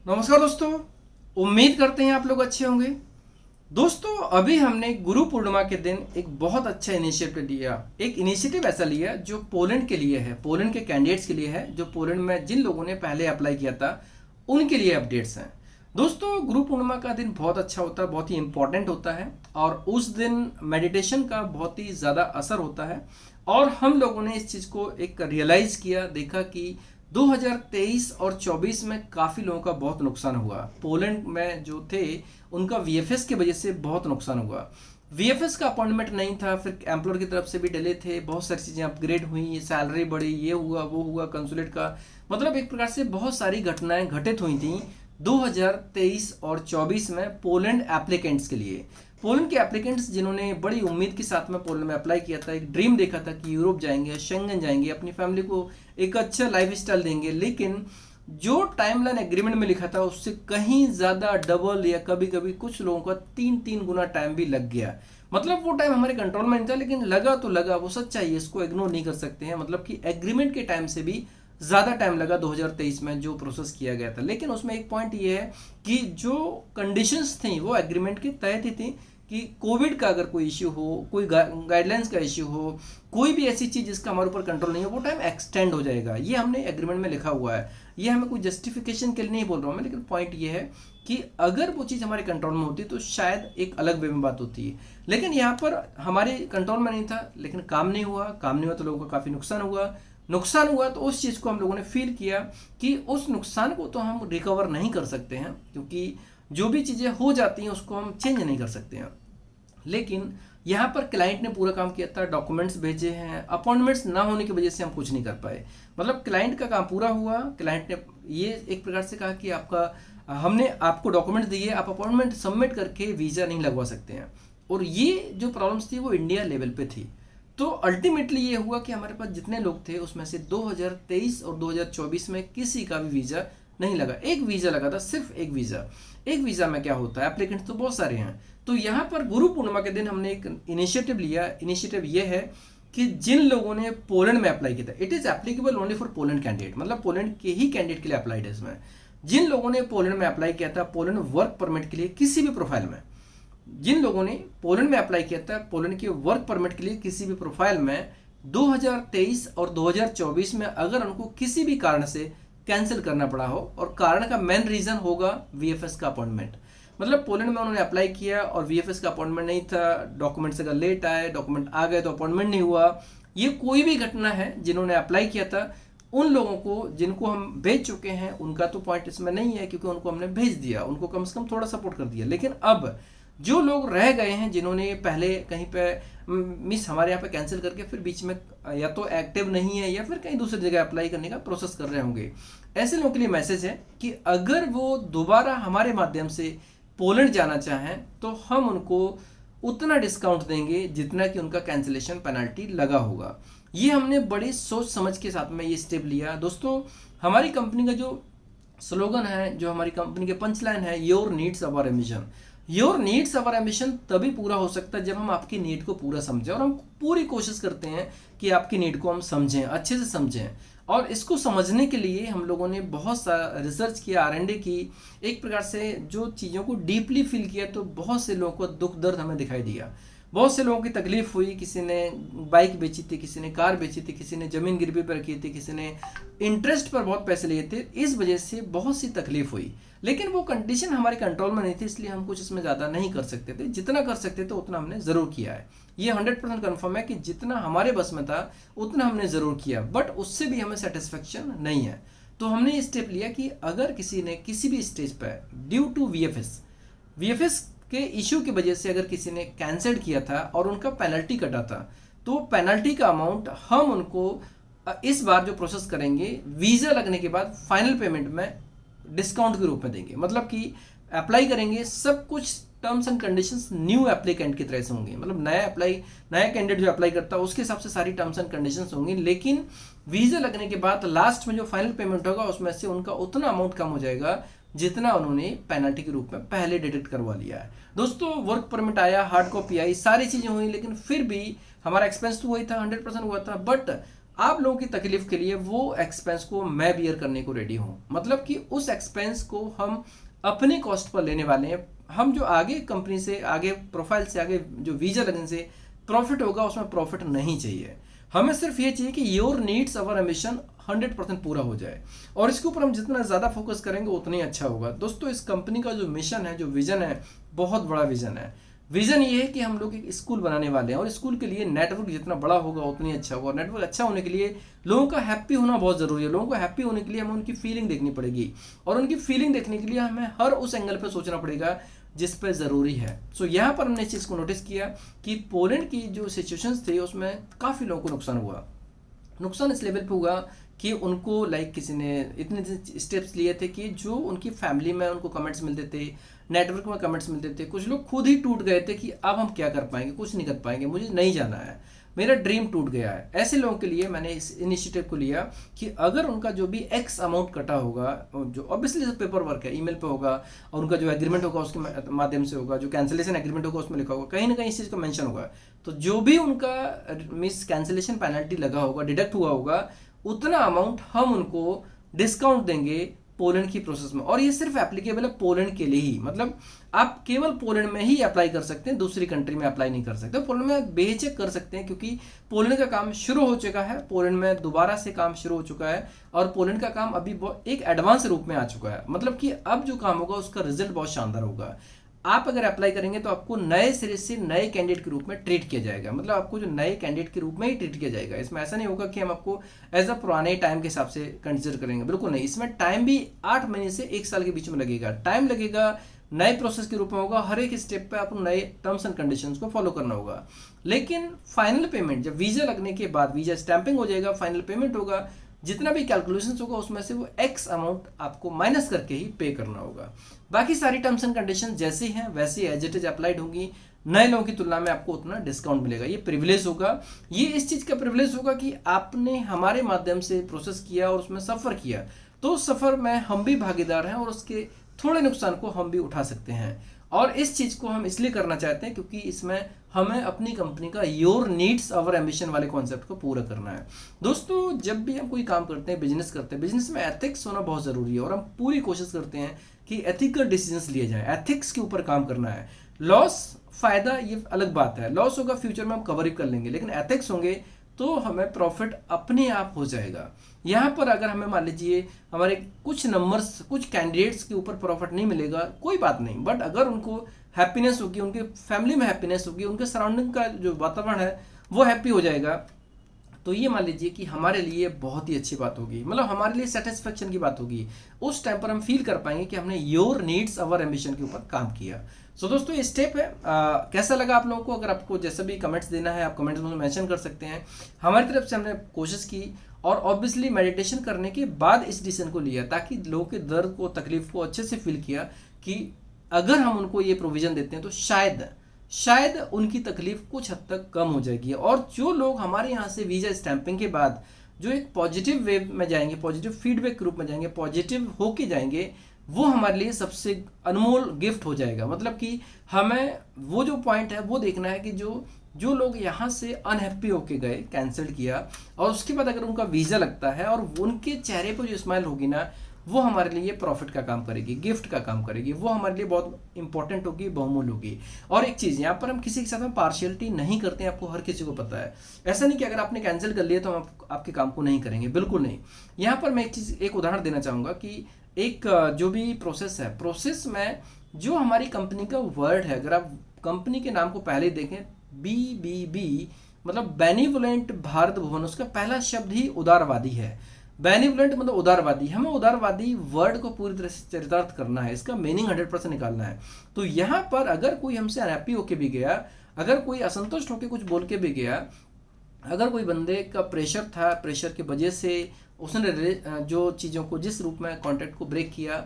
नमस्कार दोस्तों। उम्मीद करते हैं आप लोग अच्छे होंगे। दोस्तों अभी हमने गुरु पूर्णिमा के दिन एक बहुत अच्छा इनिशिएटिव लिया। एक इनिशिएटिव ऐसा लिया जो पोलैंड के लिए है, पोलैंड के कैंडिडेट्स के लिए है, जो पोलैंड में जिन लोगों ने पहले अप्लाई किया था उनके लिए अपडेट्स हैं। दोस्तों गुरु पूर्णिमा का दिन बहुत अच्छा होता है, बहुत ही इंपॉर्टेंट होता है और उस दिन मेडिटेशन का बहुत ही ज़्यादा असर होता है। और हम लोगों ने इस चीज़ को एक रियलाइज़ किया, देखा कि 2023 और 24 में काफ़ी लोगों का बहुत नुकसान हुआ। पोलैंड में जो थे उनका वीएफएस की वजह से बहुत नुकसान हुआ। वीएफएस का अपॉइंटमेंट नहीं था, फिर एम्प्लॉयर की तरफ से भी डिले थे, बहुत सारी चीज़ें अपग्रेड हुई, सैलरी बढ़ी, ये हुआ वो हुआ, कंसुलेट का मतलब एक प्रकार से बहुत सारी घटनाएं घटित हुई थी 2023 और 24 में पोलैंड एप्लीकेंट्स के लिए। पोलैंड के एप्लीकेंट्स जिन्होंने बड़ी उम्मीद के साथ में पोलैंड में अप्लाई किया था, एक ड्रीम देखा था कि यूरोप जाएंगे, शेंगन जाएंगे, अपनी फैमिली को एक अच्छा लाइफ स्टाइल देंगे, लेकिन जो टाइमलाइन एग्रीमेंट में लिखा था उससे कहीं ज़्यादा डबल या कभी कभी कुछ लोगों का 3-3 गुना टाइम भी लग गया। मतलब वो टाइम हमारे कंट्रोल में नहीं था, लेकिन लगा तो लगा, वो सच्चाई है, इसको इग्नोर नहीं कर सकते हैं। मतलब कि एग्रीमेंट के टाइम से भी ज़्यादा टाइम लगा 2023 में जो प्रोसेस किया गया था। लेकिन उसमें एक पॉइंट ये है कि जो कंडीशंस थी वो एग्रीमेंट के तहत ही थी कि कोविड का अगर कोई इश्यू हो, कोई गाइडलाइंस का इश्यू हो, कोई भी ऐसी चीज़ जिसका हमारे ऊपर कंट्रोल नहीं है, वो टाइम एक्सटेंड हो जाएगा। ये हमने एग्रीमेंट में लिखा हुआ है। ये हमें कोई जस्टिफिकेशन के लिए नहीं बोल रहा हूँ मैं, लेकिन पॉइंट ये है कि अगर वो चीज़ हमारे कंट्रोल में होती तो शायद एक अलग वे में बात होती है। लेकिन यहाँ पर हमारे कंट्रोल में नहीं था, लेकिन काम नहीं हुआ तो लोगों का काफ़ी नुकसान हुआ तो उस चीज़ को हम लोगों ने फील किया कि उस नुकसान को तो हम रिकवर नहीं कर सकते हैं, क्योंकि जो भी चीज़ें हो जाती हैं उसको हम चेंज नहीं कर सकते हैं। लेकिन यहाँ पर क्लाइंट ने पूरा काम किया था, डॉक्यूमेंट्स भेजे हैं, अपॉइंटमेंट्स ना होने की वजह से हम कुछ नहीं कर पाए। मतलब क्लाइंट का काम पूरा हुआ। क्लाइंट ने ये एक प्रकार से कहा कि हमने आपको डॉक्यूमेंट्स दिए, आप अपॉइंटमेंट सबमिट करके वीज़ा नहीं लगवा सकते हैं। और ये जो प्रॉब्लम्स थी वो इंडिया लेवल पे थी। तो अल्टीमेटली ये हुआ कि हमारे पास जितने लोग थे उसमें से 2023 और 2024 में किसी का भी वीज़ा नहीं लगा। एक वीज़ा लगा था, सिर्फ एक वीज़ा। एक वीज़ा में क्या होता है, एप्लीकेंट्स तो बहुत सारे हैं। तो यहाँ पर गुरु पूर्णिमा के दिन हमने एक इनिशिएटिव लिया। इनिशिएटिव ये है कि जिन लोगों ने पोलैंड में अप्लाई किया था, it is applicable only for Poland candidate, मतलब पोलैंड के ही कैंडिडेट के लिए अप्लाइड है इसमें। जिन लोगों ने पोलैंड में अप्लाई किया था पोलैंड वर्क परमिट के लिए किसी भी प्रोफाइल में, जिन लोगों ने पोलैंड में अप्लाई किया था पोलैंड के वर्क परमिट के लिए किसी भी प्रोफाइल में 2023 और 2024 में अगर उनको किसी भी कारण से कैंसिल करना पड़ा हो, और कारण का मेन रीजन होगा वीएफएस का अपॉइंटमेंट। मतलब पोलैंड में उन्होंने अप्लाई किया और वीएफएस का अपॉइंटमेंट नहीं था, डॉक्यूमेंट्स अगर लेट आए, डॉक्यूमेंट आ गए तो अपॉइंटमेंट नहीं हुआ, ये कोई भी घटना है जिन्होंने अप्लाई किया था उन लोगों को, जिनको हम भेज चुके हैं, उनका तो पॉइंट इसमें नहीं है क्योंकि उनको हमने भेज दिया, उनको कम से कम थोड़ा सपोर्ट कर दिया। लेकिन अब जो लोग रह गए हैं, जिन्होंने पहले कहीं पे मिस हमारे यहाँ पे कैंसिल करके फिर बीच में या तो एक्टिव नहीं है या फिर कहीं दूसरी जगह अप्लाई करने का प्रोसेस कर रहे होंगे, ऐसे लोगों के लिए मैसेज है कि अगर वो दोबारा हमारे माध्यम से पोलैंड जाना चाहें तो हम उनको उतना डिस्काउंट देंगे जितना कि उनका कैंसिलेशन पेनल्टी लगा होगा। ये हमने बड़ी सोच समझ के साथ में ये स्टेप लिया। दोस्तों हमारी कंपनी का जो स्लोगन है, जो हमारी कंपनी के पंचलाइन है, your needs our ambition. Your needs our ambition तभी पूरा हो सकता है जब हम आपकी नीड को पूरा समझें, और हम पूरी कोशिश करते हैं कि आपकी नीड को हम समझें, अच्छे से समझें। और इसको समझने के लिए हम लोगों ने बहुत सारा रिसर्च किया, R&D की, एक प्रकार से जो चीज़ों को डीपली फील किया, तो बहुत से लोगों को दुख दर्द हमें दिखाई दिया। बहुत से लोगों की तकलीफ हुई, किसी ने बाइक बेची थी, किसी ने कार बेची थी, किसी ने ज़मीन गिरवी पर रखी थी, किसी ने इंटरेस्ट पर बहुत पैसे लिए थे। इस वजह से बहुत सी तकलीफ हुई, लेकिन वो कंडीशन हमारे कंट्रोल में नहीं थी, इसलिए हम कुछ इसमें ज़्यादा नहीं कर सकते थे। जितना कर सकते थे उतना हमने ज़रूर किया है। ये 100% कन्फर्म है कि जितना हमारे बस में था उतना हमने ज़रूर किया, बट उससे भी हमें सेटिस्फेक्शन नहीं है। तो हमने ये स्टेप लिया कि अगर किसी ने किसी भी स्टेज पर ड्यू टू वीएफएस के इश्यू की वजह से अगर किसी ने कैंसिल किया था और उनका पेनल्टी कटा था, तो पेनल्टी का अमाउंट हम उनको इस बार जो प्रोसेस करेंगे वीज़ा लगने के बाद फाइनल पेमेंट में डिस्काउंट के रूप में देंगे। मतलब कि अप्लाई करेंगे, सब कुछ terms and conditions new applicant की तरह से होंगे। मतलब नया कैंडिडेट जो अप्लाई करता है उसके हिसाब से सारी टर्म्स एंड कंडीशंस होंगी, लेकिन वीज़ा लगने के बाद लास्ट में जो फाइनल पेमेंट होगा उसमें से उनका उतना अमाउंट कम हो जाएगा जितना उन्होंने पेनल्टी के रूप में पहले डिडक्ट करवा लिया है। दोस्तों वर्क परमिट आया, हार्ड कॉपी आई, सारी चीज़ें हुई, लेकिन फिर भी हमारा एक्सपेंस तो वही था, 100% हुआ था। बट आप लोगों की तकलीफ के लिए वो एक्सपेंस को मैं बियर करने को रेडी हूँ। मतलब कि उस एक्सपेंस को हम अपने कॉस्ट पर लेने वाले हैं। हम जो आगे कंपनी से, आगे प्रोफाइल से, आगे जो वीजा लगने से प्रॉफिट होगा, उसमें प्रॉफिट नहीं चाहिए। हमें सिर्फ ये चाहिए कि योर नीड्स अवर एम्बिशन 100% पूरा हो जाए, और इसके ऊपर हम जितना ज़्यादा फोकस करेंगे उतना ही अच्छा होगा। दोस्तों, इस कंपनी का जो मिशन है, जो विजन है, बहुत बड़ा विजन है। विजन ये है कि हम लोग एक स्कूल बनाने वाले हैं, और स्कूल के लिए नेटवर्क जितना बड़ा होगा उतनी अच्छा होगा। और नेटवर्क अच्छा होने के लिए लोगों का हैप्पी होना बहुत ज़रूरी है। लोगों को हैप्पी होने के लिए हमें उनकी फीलिंग देखनी पड़ेगी, और उनकी फीलिंग देखने के लिए हमें हर उस एंगल पर सोचना पड़ेगा जिस पे ज़रूरी है। सो यहाँ पर हमने इस चीज़ को नोटिस किया कि पोलैंड की जो सिचुएशंस थी उसमें काफ़ी लोगों को नुकसान हुआ। नुकसान इस लेवल पे हुआ कि उनको किसी ने इतने स्टेप्स लिए थे कि जो उनकी फैमिली में उनको कमेंट्स मिलते थे, नेटवर्क में कमेंट्स मिलते थे, कुछ लोग खुद ही टूट गए थे कि अब हम क्या कर पाएंगे, कुछ नहीं कर पाएंगे, मुझे नहीं जाना है, मेरा ड्रीम टूट गया है। ऐसे लोगों के लिए मैंने इस इनिशिएटिव को लिया कि अगर उनका जो भी एक्स अमाउंट कटा होगा, जो ऑब्वियसली पेपर वर्क है, ईमेल पे होगा, और उनका जो एग्रीमेंट होगा उसके माध्यम से होगा, जो कैंसिलेशन एग्रीमेंट होगा उसमें लिखा होगा, कहीं ना कहीं इस चीज़ का मेंशन होगा, तो जो भी उनका मिस कैंसिलेशन पेनल्टी लगा होगा, डिडक्ट हुआ होगा, उतना अमाउंट हम उनको डिस्काउंट देंगे पोलैंड की प्रोसेस में। और ये सिर्फ एप्लीकेबल है पोलैंड के लिए ही। मतलब आप केवल पोलैंड में ही अप्लाई कर सकते हैं, दूसरी कंट्री में अप्लाई नहीं कर सकते। पोलैंड में बेहिचक कर सकते हैं, क्योंकि पोलैंड का काम शुरू हो चुका है, पोलैंड में दोबारा से काम शुरू हो चुका है, और पोलैंड का काम अभी एक एडवांस रूप में आ चुका है। मतलब कि अब जो काम होगा उसका रिजल्ट बहुत शानदार होगा। आप अगर अप्लाई करेंगे तो आपको नए सिरे से नए कैंडिडेट के रूप में ट्रीट किया जाएगा। मतलब आपको जो नए कैंडिडेट के रूप में ही ट्रीट किया जाएगा। इसमें ऐसा नहीं होगा कि हम आपको एज अ पुराने टाइम के हिसाब से कंसिडर करेंगे, बिल्कुल नहीं। इसमें टाइम भी 8 महीने से 1 साल के बीच में लगेगा, टाइम लगेगा, नए प्रोसेस के रूप में होगा। हर एक स्टेप पे आपको नए टर्म्स एंड कंडीशंस को फॉलो करना होगा। लेकिन फाइनल पेमेंट जब वीजा लगने के बाद, वीजा स्टैंपिंग हो जाएगा, फाइनल पेमेंट होगा, जितना भी कैलकुलेशंस होगा उसमें से वो एक्स अमाउंट आपको माइनस करके ही पे करना होगा। बाकी सारी टर्म्स एंड कंडीशन जैसी हैं वैसी एज इट इज अप्लाइड होंगी। नए लोगों की तुलना में आपको उतना डिस्काउंट मिलेगा। ये प्रिविलेज होगा, ये इस चीज़ का प्रिविलेज होगा कि आपने हमारे माध्यम से प्रोसेस किया और उसमें सफ़र किया, तो उस सफ़र में हम भी भागीदार हैं और उसके थोड़े नुकसान को हम भी उठा सकते हैं। और इस चीज़ को हम इसलिए करना चाहते हैं क्योंकि इसमें हमें अपनी कंपनी का योर नीड्स अवर एम्बिशन वाले कॉन्सेप्ट को पूरा करना है। दोस्तों, जब भी हम कोई काम करते हैं, बिजनेस करते हैं, बिजनेस में एथिक्स होना बहुत ज़रूरी है, और हम पूरी कोशिश करते हैं कि एथिकल डिसीजंस लिए जाएं। एथिक्स के ऊपर काम करना है। लॉस फायदा ये अलग बात है, लॉस होगा फ्यूचर में हम कवर कर लेंगे, लेकिन एथिक्स होंगे तो हमें प्रॉफिट अपने आप हो जाएगा। यहाँ पर अगर हमें मान लीजिए हमारे कुछ नंबर्स, कुछ कैंडिडेट्स के ऊपर प्रॉफिट नहीं मिलेगा, कोई बात नहीं, बट अगर उनको हैप्पीनेस होगी, उनके फैमिली में हैप्पीनेस होगी, उनके सराउंडिंग का जो वातावरण है वो हैप्पी हो जाएगा, तो ये मान लीजिए कि हमारे लिए बहुत ही अच्छी बात होगी। मतलब हमारे लिए सेटिस्फेक्शन की बात होगी। उस टाइम पर हम फील कर पाएंगे कि हमने योर नीड्स अवर एम्बिशन के ऊपर काम किया। सो दोस्तों, ये स्टेप है। कैसा लगा आप लोगों को? अगर आपको जैसा भी कमेंट्स देना है आप कमेंट्स में मेंशन कर सकते हैं। हमारी तरफ से हमने कोशिश की, और ऑब्वियसली मेडिटेशन करने के बाद इस डिसीजन को लिया, ताकि लोगों के दर्द को, तकलीफ को अच्छे से फील किया कि अगर हम उनको ये प्रोविज़न देते हैं तो शायद उनकी तकलीफ कुछ हद तक कम हो जाएगी। और जो लोग हमारे यहाँ से वीज़ा स्टैंपिंग के बाद जो एक पॉजिटिव वे में जाएंगे, पॉजिटिव फीडबैक के रूप में जाएंगे, पॉजिटिव होके जाएंगे, वो हमारे लिए सबसे अनमोल गिफ्ट हो जाएगा। मतलब कि हमें वो जो पॉइंट है वो देखना है कि जो लोग यहाँ से अनहैप्पी होके गए, कैंसिल किया, और उसके बाद अगर उनका वीज़ा लगता है और उनके चेहरे पर जो स्माइल होगी ना, वो हमारे लिए प्रॉफिट का काम करेगी, गिफ्ट का काम करेगी। वो हमारे लिए बहुत इंपॉर्टेंट होगी, बहुमूल्य होगी। और एक चीज़, यहाँ पर हम किसी के साथ में पार्शियलिटी नहीं करते हैं, आपको हर किसी को पता है। ऐसा नहीं कि अगर आपने कैंसिल कर लिया तो हम आपके काम को नहीं करेंगे, बिल्कुल नहीं। यहाँ पर मैं एक उदाहरण देना चाहूँगा कि एक जो भी प्रोसेस है, प्रोसेस में जो हमारी कंपनी का वर्ड है, अगर आप कंपनी के नाम को पहले देखें, BBB मतलब बेनिवोलेंट भारत भवन, उसका पहला शब्द ही उदारवादी है। बेनिवोलेंट मतलब उदारवादी। हमें उदारवादी वर्ड को पूरी तरह से चरितार्थ करना है, इसका मीनिंग 100% निकालना है। तो यहाँ पर अगर कोई हमसे अनहैप्पी होके भी गया, अगर कोई असंतुष्ट होकर कुछ बोल के भी गया, अगर कोई बंदे का प्रेशर था, प्रेशर की वजह से उसने जो चीज़ों को जिस रूप में कॉन्ट्रैक्ट को ब्रेक किया,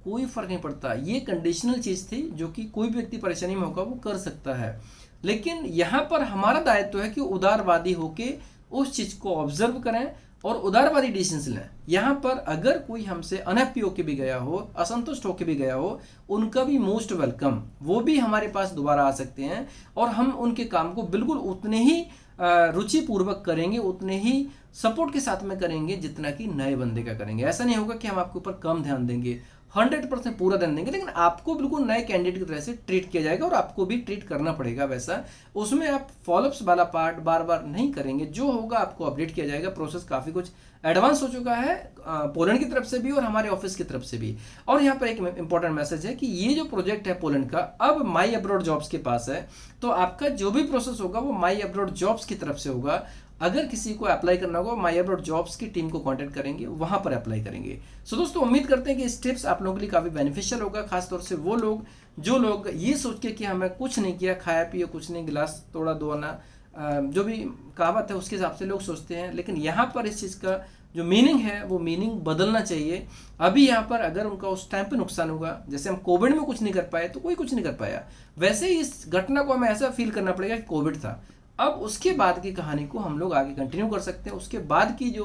कोई फर्क नहीं पड़ता। ये कंडीशनल चीज़ थी जो कि कोई भी व्यक्ति परेशानी में होगा वो कर सकता है। लेकिन यहाँ पर हमारा दायित्व है कि उदारवादी होके उस चीज़ को ऑब्जर्व करें और उदारवादी डिसीजन लें। यहाँ पर अगर कोई हमसे अनहैप्पी होके भी गया हो, असंतुष्ट होके भी गया हो, उनका भी मोस्ट वेलकम, वो भी हमारे पास दोबारा आ सकते हैं, और हम उनके काम को बिल्कुल उतने ही रुचिपूर्वक करेंगे, उतने ही सपोर्ट के साथ में करेंगे जितना कि नए बंदे का करेंगे। ऐसा नहीं होगा कि हम आपके ऊपर कम ध्यान देंगे, 100% पूरा ध्यान देंगे, लेकिन आपको बिल्कुल नए कैंडिडेट की तरह से ट्रीट किया जाएगा और आपको भी ट्रीट करना पड़ेगा वैसा। उसमें आप फॉलोअप्स वाला पार्ट बार बार नहीं करेंगे, जो होगा आपको अपडेट किया जाएगा। प्रोसेस काफ़ी कुछ एडवांस हो चुका है पोलैंड की तरफ से भी और हमारे ऑफिस की तरफ से भी। और यहाँ पर एक इंपॉर्टेंट मैसेज है कि ये जो प्रोजेक्ट है पोलैंड का अब माई अब्रॉड जॉब्स के पास है, तो आपका जो भी प्रोसेस होगा वो माई अब्रॉड जॉब्स की तरफ से होगा। अगर किसी को अप्लाई करना होगा, माई अब्रॉड जॉब्स की टीम को कांटेक्ट करेंगे, वहां पर अप्लाई करेंगे। सो दोस्तों, उम्मीद करते हैं कि इस टिप्स आप लोगों के लिए काफ़ी बेनिफिशियल होगा, खासतौर से वो लोग जो लोग ये सोच के कि हमें कुछ नहीं किया, खाया पिया कुछ नहीं, गिलास तोड़ा दो आना, जो भी कहावत है उसके हिसाब से लोग सोचते हैं। लेकिन यहाँ पर इस चीज़ का जो मीनिंग है वो मीनिंग बदलना चाहिए। अभी यहाँ पर अगर उनका उस टाइम पे नुकसान होगा, जैसे हम कोविड में कुछ नहीं कर पाए तो कोई कुछ नहीं कर पाया, वैसे ही इस घटना को हमें ऐसा फील करना पड़ेगा कि कोविड था। अब उसके बाद की कहानी को हम लोग आगे कंटिन्यू कर सकते हैं, उसके बाद की जो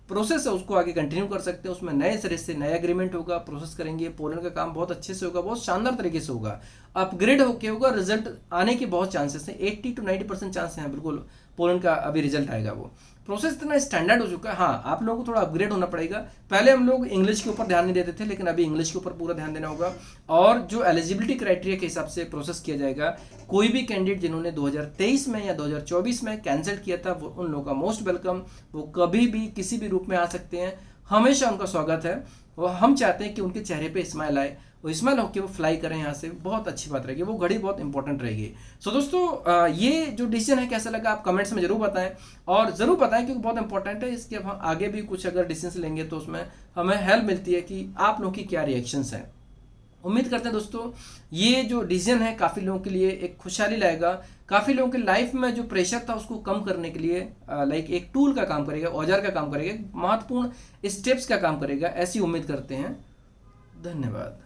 प्रोसेस है उसको आगे कंटिन्यू कर सकते हैं। उसमें नए सिरे से नया एग्रीमेंट होगा, प्रोसेस करेंगे, पोलैंड का काम बहुत अच्छे से होगा, बहुत शानदार तरीके से होगा, अपग्रेड होके होगा, रिजल्ट आने के बहुत चांसेस हैं, 80 to 90% चांस हैं बिल्कुल पोलैंड का अभी रिजल्ट आएगा। वो प्रोसेस इतना स्टैंडर्ड हो चुका है। हाँ, आप लोगों को थोड़ा अपग्रेड होना पड़ेगा। पहले हम लोग इंग्लिश के ऊपर ध्यान नहीं देते थे, लेकिन अभी इंग्लिश के ऊपर पूरा ध्यान देना होगा। और जो एलिजिबिलिटी क्राइटेरिया के हिसाब से प्रोसेस किया जाएगा, कोई भी कैंडिडेट जिन्होंने 2023 में या 2024 में कैंसिल किया था, वो उन लोगों का मोस्ट वेलकम। वो कभी भी किसी भी रूप में आ सकते हैं, हमेशा उनका स्वागत है। वो हम चाहते हैं कि उनके चेहरे पे स्माइल आए, वो स्माइल होकर वो फ्लाई करें यहाँ से, बहुत अच्छी बात रहेगी, वो घड़ी बहुत इंपॉर्टेंट रहेगी। सो दोस्तों, ये जो डिसीजन है कैसा लगा आप कमेंट्स में जरूर बताएं, और ज़रूर बताएं क्योंकि बहुत इंपॉर्टेंट है। इसके हम आगे भी कुछ अगर डिसीजन लेंगे तो उसमें हमें हेल्प मिलती है कि आप लोगों की क्या रिएक्शंस हैं। उम्मीद करते हैं दोस्तों ये जो डिसीजन है काफ़ी लोगों के लिए एक खुशहाली लाएगा, काफ़ी लोगों के लाइफ में जो प्रेशर था उसको कम करने के लिए लाइक एक टूल का काम करेगा, औजार का काम करेगा, महत्वपूर्ण स्टेप्स का काम करेगा, ऐसी उम्मीद करते हैं। धन्यवाद।